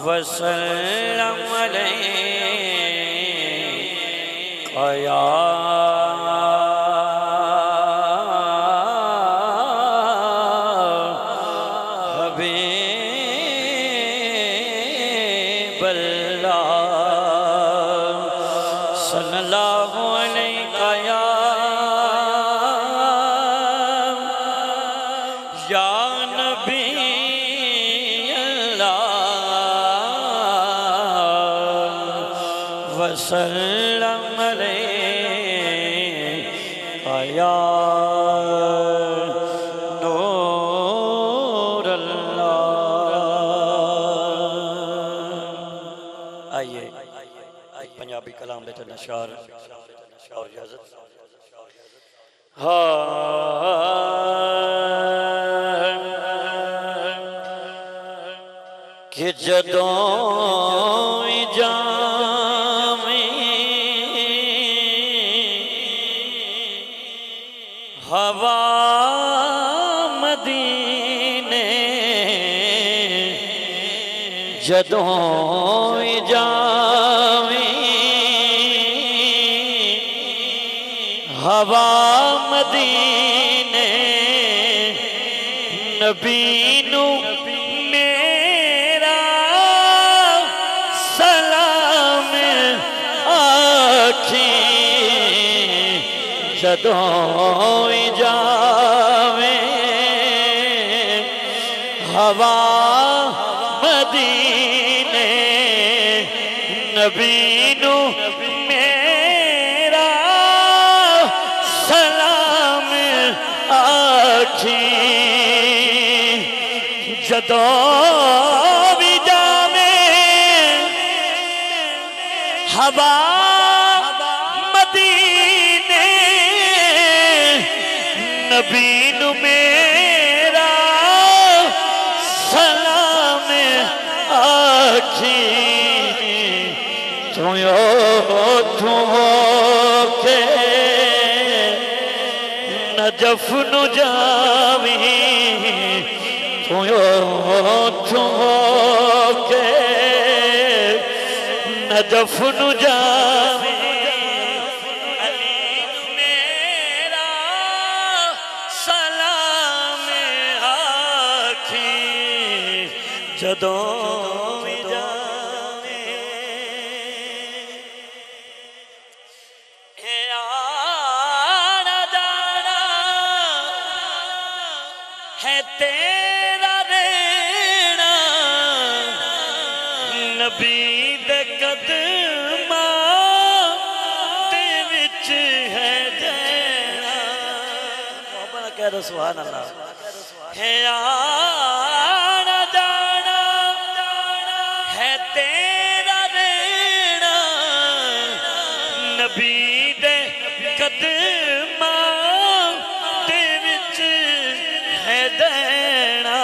वसल्लम अलैका या हबीबल्लाह सल्लल्लाहु अलैका या नबी वसल्लम अलैका या नूर अल्लाह। आइए पंजाबी कलाम बेटे नशार और इजाजत। कि जदों हवा मदीने जदों जावी हवा मदीने नबी नू मेरा सलाम आखी जदों जावे हवा मदीने नबी नू मेरा सलाम आखी जदों भी जावे हवा नबी नू मेरा सलाम आखी तू के नजफ नू जावी तू के नजफ नू जावी जदों जावे आना जाना है तेरा रहना नबी दे कदमां दे विच है जाना। बाबा कह दो सुभान अल्लाह। है तेरा रहना नबी दे कदमां दे विच है देना।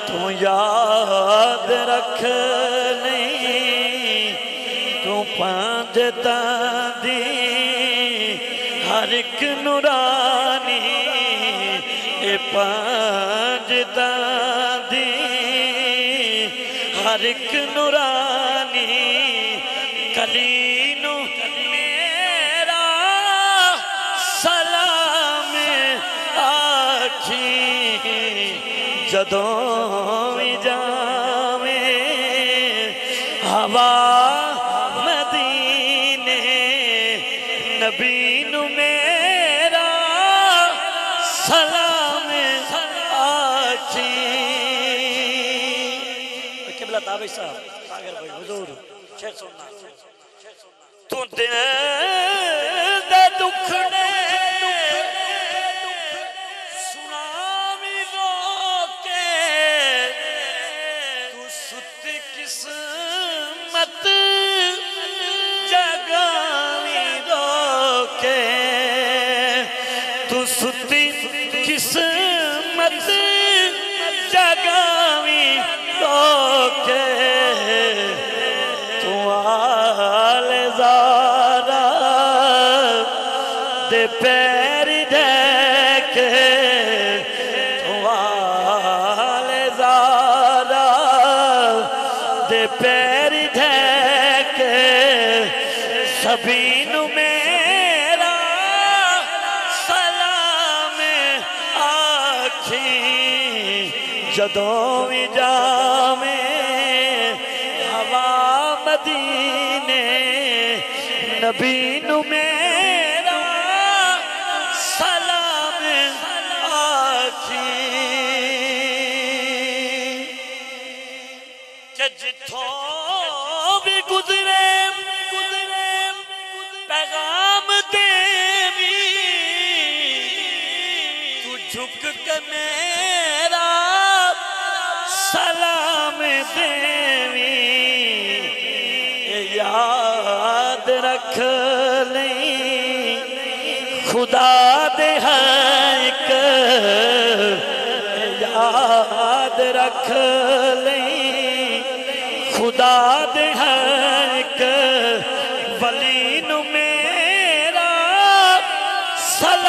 तू याद रख नहीं तू पांच दी हर एक नूरानी ए पांच दी हर एक नूरानी कली नू मेरा सलाम आखी जदों जावे हवा मदीने नबी नू मेरा सलाम आखी। ताबे साहब सागर भाई हुजूर शेर सुनना तू दिल दे दुख ने सुनावी रो के तू सुत किस्मत जगावी रो के तू सुती किस्मत जगावी के तू आल ज़ारा दे पैर ढके तू आल ज़ारा पैर धैक सभी नू मेरा सलाम आखी जदों भी जावे हवा मदीने नबी नू मेरा सलाम आखी कि जिथों भी गुजरे पैगाम देवी तू झुक के मेरा सलाम देवी याद रख ले खुदा दे हक याद रख ले खुदा दे हक वली नू मेरा सलाम